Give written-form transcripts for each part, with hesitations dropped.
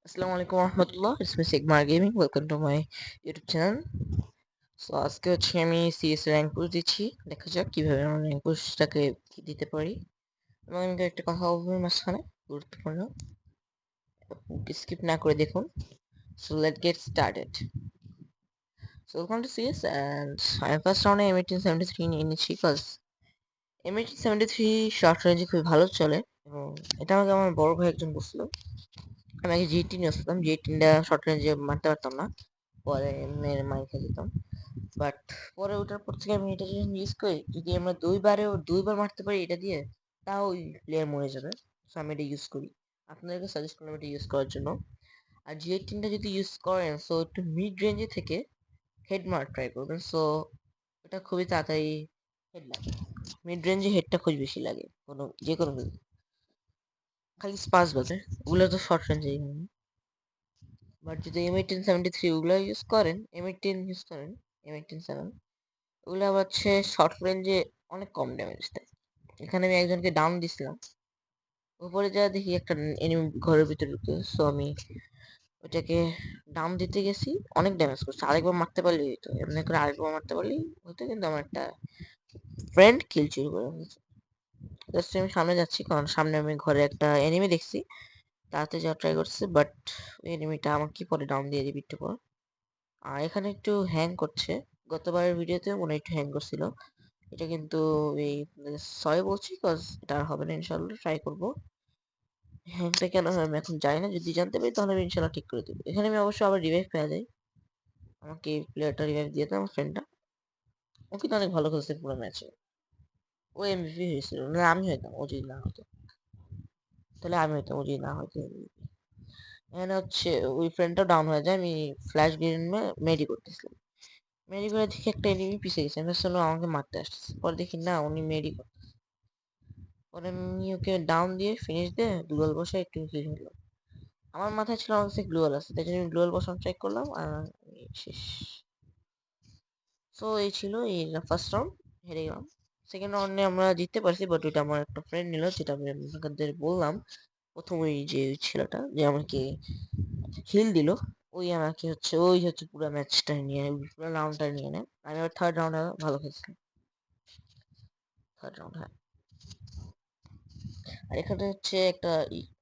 আসসালামু আলাইকুম রহমতুল্লাহ, it's me Sigma Gaming. Welcome to my YouTube channel. So আজকে আমি সিএস র্যাঙ্ক পুশ দিচ্ছি। দেখা যাক কিভাবে আমরা র্যাঙ্ক পুশটাকে দিতে পারি। এবং আমি একটা কথা বলবো মাঝখানে, গুরুত্বপূর্ণ, স্কিপ না করে দেখুন। So late get started. So welcome to CS and আমি ফার্স্ট রাউন্ডে M1873 নিয়ে নিচ্ছি, বিকজ M1873 শর্ট রেঞ্জে খুবই ভালো চলে। এবং এটা আমাকে আমার বড় ভাই একজন বলছিল। আমি আগে G18 ইউজ করতাম, G18টা শর্ট রেঞ্জে মারতে পারতাম না, পরে মেরে মাইর খেয়ে যেতাম। বাট পরে ওটার পর থেকে আমি এটা যখন ইউজ করি, যদি আমরা দুইবার মারতে পারি এটা দিয়ে, তাও ওই প্লেয়ার মরে যাবে। সো আমি এটা ইউজ করি, আপনাদেরকে সাজেস্ট করলাম এটা ইউজ করার জন্য। আর G18টা যদি ইউজ করেন, সো একটু মিড রেঞ্জে থেকে হেড মার ট্রাই করবেন। সো এটা খুবই তাড়াতাড়ি হেড লাগে। মিড রেঞ্জে হেডটা খুব বেশি লাগে যে কোনো build। খালি স্পাস বাজে, ওগুলো তো শর্ট রেঞ্জেই হয়। বাট যদি M1873 ওগুলো ইউজ করেন, M18 7 ওগুলো আবার হচ্ছে শর্ট রেঞ্জে অনেক কম ড্যামেজ দেয়। এখানে আমি একজনকে ডাউন দিছিলাম, উপরে যা দেখি একটা এনিমি ঘরের ভিতরে ঢুকে। সো আমি ওটাকে ডাউন দিতে গেছি, অনেক ড্যামেজ করছে। আরেকবার মারতে পারলেই হতো, এমনি করে আরেকবার মারতে পারলেই হতো, কিন্তু আমার একটা ফ্রেন্ড কিল চুরি করে ফেলছে। জাস্ট আমি সামনে যাচ্ছি, কারণ সামনে আমি ঘরে একটা এনিমি দেখছি, তাড়াতাড়ি যাওয়ার ট্রাই করছে, বাট ওই এনিমিটা আমাকে পরে ডাউন দিয়ে দিবি একটু পর। আর এখানে একটু হ্যাং করছে, গতবারের ভিডিওতে মনে হয় একটু হ্যাং করছিল। এটা কিন্তু এই সরি বলছি, কজ এটা আর হবে না, ইনশাল্লাহ ট্রাই করবো। হ্যাংটা কেন হয় আমি এখন জানি না, যদি জানতে পারি তাহলে আমি ইনশাল্লাহ ঠিক করে দেবো। এখানে আমি অবশ্যই আবার রিভাইভ পেয়ে যাই, আমাকে এই প্লেয়ারটা রিভাইভ দিয়ে দেয়, আমার ফ্রেন্ডটা। ও কিন্তু অনেক ভালো খেলছে পুরো ম্যাচে, ও এমভিপি হয়েছিল না, আমি হইতাম ও যদি না হতো। তাহলে আমি হইতাম ও যদি না হতো MVP। এখানে হচ্ছে ওই ফ্রেন্ডটা ডাউন হয়ে যায়, আমি ফ্ল্যাশ গ্রেনেড মেডি করতেছিলাম। মেডি করে দেখি একটা এনিমি পিছে গেছে, আমি ভাবছিলাম আমাকে মারতে আসতেছে, পরে দেখি না, উনি মেডি। পরে আমি ওকে ডাউন দিয়ে ফিনিশ দিয়ে গ্লোয়াল বসে একটু কিল হলো। আমার মাথায় ছিল আমার কাছে গ্লোয়াল আছে, তাই জন্য আমি গ্লোয়াল বসানো ট্রাই করলাম, আর শেষ। সো এই ছিল এই ফার্স্ট রাউন্ড, হেরে গেলাম। সেকেন্ড রাউন্ডে আমরা জিততে পারছি, বাট ওইটা আমার একটা ফ্রেন্ড নিল, যেটা আমি আপনাদের বললাম প্রথম। ওই যে ওই ছেলেটা যে আমাকে হিল দিল, ওই হচ্ছে পুরো ম্যাচটা নিয়ে, পুরো রাউন্ডটা নিয়ে নেয়। আমি আবার থার্ড রাউন্ডে ভালো খেলছিলাম, থার্ড রাউন্ড, হ্যাঁ। আর এখানে হচ্ছে একটা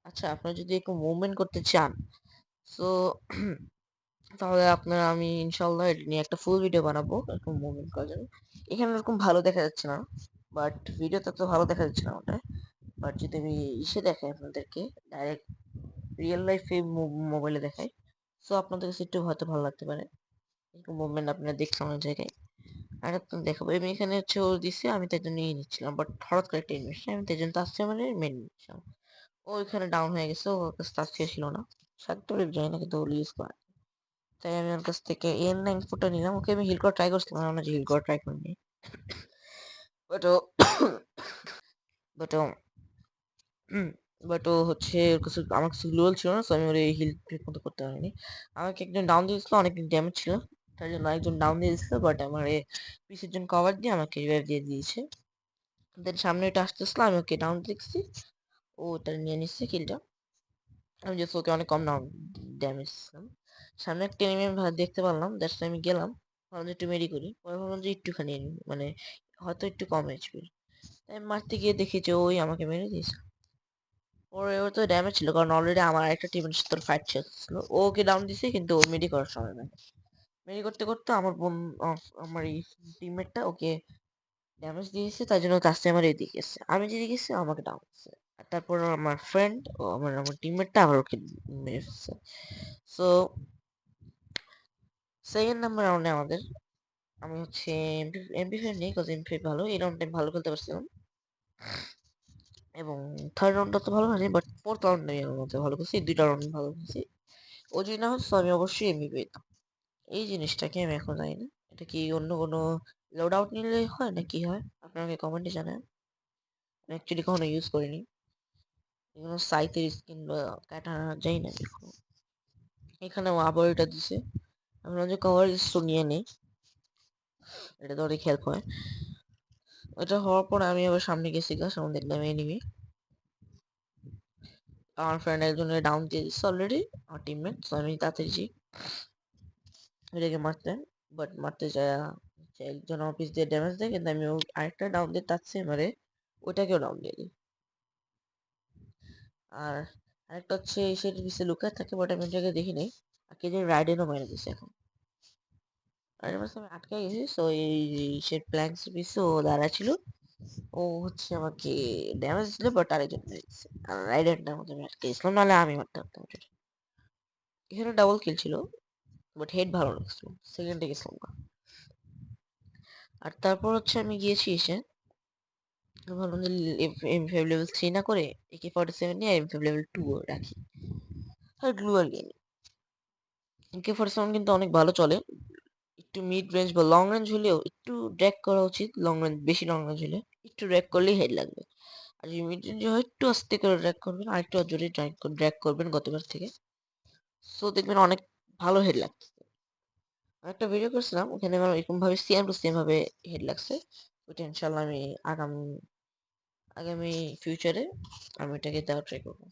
আচ্ছা, আপনারা যদি একটু মুভমেন্ট করতে চান, সো তাহলে আপনারা, আমি ইনশাল্লাহ এটা নিয়ে একটা ফুল ভিডিও বানাবো এরকম মুভমেন্ট করার জন্য। এখানে এরকম ভালো দেখা যাচ্ছে না, বাট ভিডিওতে তো ভালো দেখা যাচ্ছে না ওটা। বাট যদি আমি ইসে দেখাই আপনাদেরকে, ডাইরেক্ট রিয়েল লাইফে মোবাইলে দেখাই, সো আপনাদের কাছে একটু হয়তো ভালো লাগতে পারে। এরকম মুভমেন্ট আপনারা দেখছেন অনেক জায়গায়, আর একদম দেখাবো। আমি এখানে হচ্ছে ও দিচ্ছে, আমি তাই জন্য নিয়ে নিচ্ছিলাম, বাট হঠাৎ করে একটা ইনভেস্ট, আমি তাই জন্য আসছে মানে মেন নিচ্ছিলাম। ও ওইখানে ডাউন হয়ে গেছে, ওর কাছে তার ছিল না, সাকতে যাই না, কিন্তু ও ইউজ করে। তাই আমি ওর কাছ থেকে N94টা নিলাম। ওকে আমি হিল করা ট্রাই করছিলাম, আমার যে হিল করা ট্রাই করিনি, বাট ও বাট ও বাট ও হচ্ছে ওর কাছে, আমার কাছে গ্লোয়াল ছিল না, সো আমি ওর হিল ঠিক মতো করতে পারিনি। আমাকে একজন ডাউন দিয়েছিল, অনেক ড্যামেজ ছিল, তার জন্য একজন ডাউন দিয়ে দিয়েছিল, বাট আমার পিসের জন্য কভার দিয়ে আমাকে রিভাইভ দিয়ে দিয়েছে। দেন সামনে এটা আসতেছিল, আমি ওকে ডাউন দেখছি, ও ওটা নিয়ে নিচ্ছে কিলটা। আমি জাস্ট ওকে অনেক কম ডাউন ড্যামেজ দিছিলাম। সামনে একটা এনিমি আমি দেখতে পারলাম, দ্যাটস আমি গেলাম, ভাবলাম যে একটু মেরি করি, পরে ভাবলাম যে একটুখানি enemy, মানে হয়তো একটু কম এইচপি। তাই আমি মারতে গিয়ে দেখি যে ওই আমাকে মেরে দিয়েছে। পরে ওর তো ড্যামেজ ছিল, কারণ অলরেডি আমার একটা টিমের সাথে ফাইট ছিল, ও ওকে ডাউন দিছে, কিন্তু ও মেডি করার সময় না। মেডি করতে করতে আমার আমার এই টিমমেটটা ওকে ড্যামেজ দিয়েছে, তার জন্য তার সাথে আমার এদিকে গেছে, আমি যেদিকে গেছি আমাকে ডাউন দিচ্ছে। আর তারপর আমার ফ্রেন্ড ও আমার টিমমেটটা আবার ওকে মেরে ফেলছে। সো সেকেন্ড নাম্বার রাউন্ডে আমাদের, আমি হচ্ছে এমপি5 নেই, কজ এমপি5 ভালো, এই রাউন্ডে আমি ভালো খেলতে পারছিলাম। এবং থার্ড রাউন্ডটা তো ভালো হয়নি, বাট ফোর্থ রাউন্ডে আমি আমার মধ্যে ভালো খেলছি, দুইটা রাউন্ড ভালো খেলছি। ও যদি না হতো আমি অবশ্যই এমপি পেতাম। এই জিনিসটাকে আমি এখন জানি না, এটা কি অন্য কোনো লোড আউট নিলে হয় না কি হয়, আপনাকে কমেন্টে জানান। আমি অ্যাকচুয়ালি কখনো ইউজ করিনি এগুলো, সাইতের স্কিন বা কাটানা যাই না কখনো। এখানে আবার এটা দিছে, আমরা যে কভার নিয়ে নেই, এটা তো অনেক হেল্প হয়। এটা হওয়ার পর আমি আবার সামনে গেছি, সামনে দেখলাম এনিমি। আমার ফ্রেন্ড একজনের ডাউন দিয়ে দিচ্ছে অলরেডি, আমার টিমমেট। সো আমি তাড়াতাড়ি যাই এটাকে মারতে, বাট মারতে যায় একজন অফিস দিয়ে ড্যামেজ দেয়, কিন্তু আমি আরেকটা ডাউন দিয়ে তার চেয়ে মারে ওইটাকেও ডাউন দিয়ে দিই। আর আরেকটা হচ্ছে সেটার পিছিয়ে লুকায় থাকে, বাট আমি ওটাকে দেখি নাই। আর কে যে রাইডেনও মেরে দিচ্ছে এখন, রাইডেন মারছে আমি আটকে গেছি। সো এই সে প্ল্যাঙ্কস পিছে ও দাঁড়া ছিল, ও হচ্ছে আমাকে ড্যামেজ দিল, বাট আরেকজন মেরে দিচ্ছে। আর রাইডারটার মধ্যে আমি আটকে গেছিলাম, নাহলে আমি মারতে পারতাম ওটা। এখানে ডাবল কিল ছিল, বাট হেড ভালো লাগছিল, সেকেন্ডে গেছিলাম না। আর তারপর হচ্ছে আমি গিয়েছি এসে ভাবলাম যে M5 লেভেল 3 না করে AK-47 নিয়ে M5 লেভেল 2 রাখি, আর গ্লুয়াল নিয়ে নিই। AK-47 কিন্তু অনেক ভালো চলে, একটু মিড রেঞ্জ বা লং রেঞ্জ হলেও একটু ড্র্যাগ করা উচিত। লং রেঞ্জ, বেশি লং রেঞ্জ হলে একটু ড্র্যাগ করলেই হেড লাগবে। আর যদি মিড রেঞ্জে হয় একটু আস্তে করে ড্র্যাগ করবেন, আর একটু জোরে ড্র্যাগ করবেন গতবার থেকে, সো দেখবেন অনেক ভালো হেড লাগছে। একটা ভিডিও করছিলাম, ওখানে আমার এরকম ভাবে সেম টু সেম ভাবে হেড লাগছে। ওইটা ইনশাল্লাহ আমি আগামী আগামী ফিউচারে আমি ওটাকে দেওয়ার ট্রাই করবো।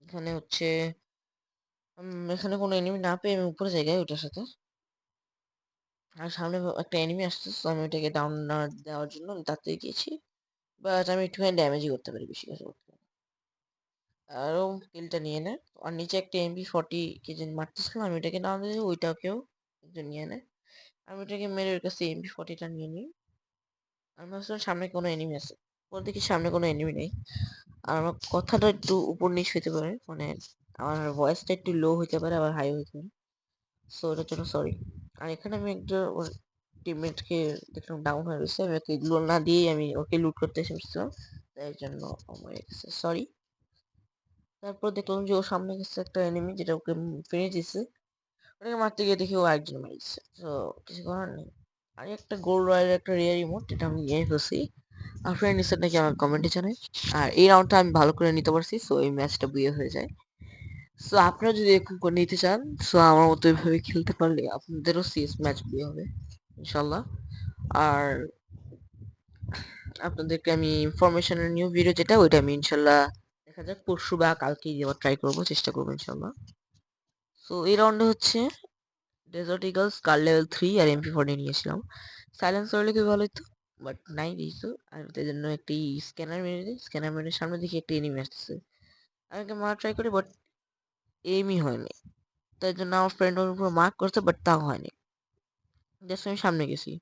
এখানে হচ্ছে এখানে কোনো এনিমি না পেয়ে আমি উপরে জায়গায় ওটার সাথে, আর সামনে একটা এনিমি আসছে, so আমি ওটাকে ডাউন না দেওয়ার জন্য আমি তাড়াতাড়ি গিয়েছি, বাট আমি একটুখানি ড্যামেজই করতে পারি, বেশি কিছু করতে পারি না। আরও কিলটা নিয়ে নেয়। আর নিচে একটা MP40 কে যে মারতেছিলাম, আমি ওটাকে ডাউন দিয়ে ওইটাকেও একজন নিয়ে নেয়। আমি ওটাকে মেরে ওর কাছে MP40টা নিয়ে নিই। আমি ভাবছিলাম সামনে কোনো এনিমি আছে, পরে দেখি সামনে কোনো এনিমি নেই। আর আমার কথাটা একটু উপর নিচ হইতে পারে, মানে আমার ভয়েসটা একটু লো হইতে পারে, আবার হাই হইতে পারে, সো ওটার জন্য সরি। আর এখানে আমি একটা ওর টিমমেটকে দেখলাম ডাউন হয়ে গেছে, আমি ওকে এগুলো না দিয়েই আমি ওকে লুট করতে এসেছিলাম, তাই জন্য আমার সরি। তারপর দেখলাম যে ওর সামনে গেছে একটা এনিমি, যেটা ওকে ফিনিশ দিচ্ছে। ওটাকে মারতে গিয়ে দেখি ও একজন মেরে দিচ্ছে, তো কিছু করার নেই। আর একটা গোল্ড রয়ের একটা রেয়ার ইমোট, যেটা আমি নিয়ে ফেলছি। আর ফ্রেন্ড নিশ্চয় নাকি আমার কমেন্টে জানাই। আর এই রাউন্ডটা আমি ভালো করে নিতে পারছি, সো এই ম্যাচটা বুয়ে হয়ে যায়। সো আপনারা যদি এরকম করে নিতে চান, সো আমার মতো এভাবে খেলতে পারলে আপনাদেরও সিএস ম্যাচ বিয়ে হবে ইনশাল্লাহ। আর আপনাদেরকে আমি ইনফরমেশনের নিউ ভিডিও যেটা, ওইটা আমি ইনশাল্লাহ দেখা যাক পরশু বা কালকেই দেওয়ার ট্রাই করবো, চেষ্টা করবো ইনশাল্লাহ। সো এই রাউন্ডে হচ্ছে ডেজার্ট ইগলস, কার লেভেল 3 আর MP40 নিয়েছিলাম। সাইলেন্স করলে খুবই ভালো হতো, বাট নাই দিয়েছো। আর তাই জন্য একটি স্ক্যানার মেরে দিই, স্ক্যানার মেরে সামনে দেখি একটা এনিমি আসতেছে, আমি ওকে মারা ট্রাই করি, বাট এইমই হয়নি। তাই জন্য আমার ফ্রেন্ড ওর উপর মার্ক করছে, বাট তাও হয়নি। জাস্ট আমি সামনে গেছি,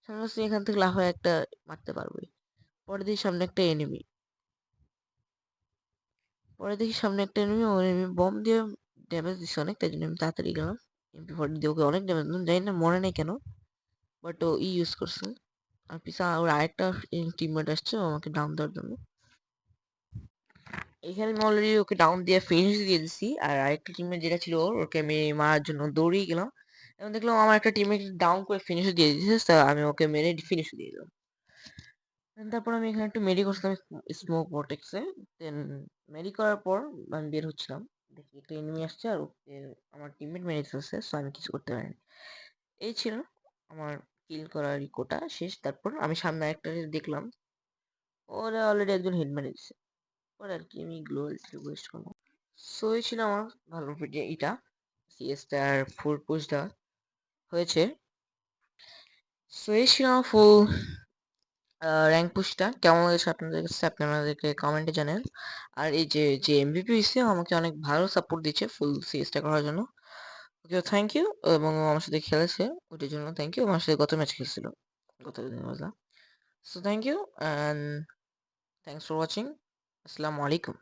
সামনে গেছি, এখান থেকে লাফায় একটা মারতে পারবোই। পরে দেখি সামনে একটা এনিমি, ও এনিমি বম দিয়ে ড্যামেজ দিচ্ছে অনেক, তাই জন্য আমি তাড়াতাড়ি গেলাম। MP40 দিয়ে ওকে অনেক ড্যামেজ দিলাম, জানি না মরে নাই কেন, বাট ও ইউজ করছে। আর পিছনে ওর আরেকটা টিমমেট আসছে ও আমাকে ডাউন দেওয়ার জন্য। এখানে আমি অলরেডি ওকে ডাউন দিয়ে ফিনিশ দিয়ে দিছি, আর আরেকটা টিমমেট যেটা ছিল ওকে আমি মারার জন্য দৌড়িয়ে গেলাম, এবং দেখলাম আমার একটা টিমমেট ডাউন করে ফিনিশ দিয়ে দিয়েছে, তো আমি ওকে মেরে ফিনিশ দিয়ে দিলাম। তারপর আমি এখানে একটু মেরি করছিলাম স্মোক ভর্টেক্সে। দেন মেরি করার পর আমি বের হচ্ছিলাম, দেখি একটা এনিমি আসছে আর ওকে আমার টিমমেট মেরে ফেলছে, সো আমি কিছু করতে পারিনি। এই ছিল আমার কিল করার কোটা শেষ। তারপর আমি সামনে একটা দেখলাম ওরা অলরেডি একজন হেড মেরে দিচ্ছে, পরে আর কি আমি গ্লোবাল থেকে ওয়েস্ট করলাম। সো এই ছিল আমার ভালো ভিডিও এটা, সিএসটা আর ফুল পুশটা হয়েছে। সো এই ছিল আমার ফুল র্যাঙ্ক পুশটা। কেমন লেগেছে আপনাদের কাছে, আপনি আমাদেরকে কমেন্টে জানেন। আর এই যে যে এমভিপি হয়েছে আমাকে অনেক ভালো সাপোর্ট দিচ্ছে ফুল সিএসটা করার জন্য, ওকে থ্যাংক ইউ। এবং ও আমার সাথে খেলেছে ওটার জন্য থ্যাংক ইউ, আমার সাথে গত ম্যাচ খেলছিল গত দিন বুঝলাম। So thank you and thanks for watching. আসসালামু আলাইকুম।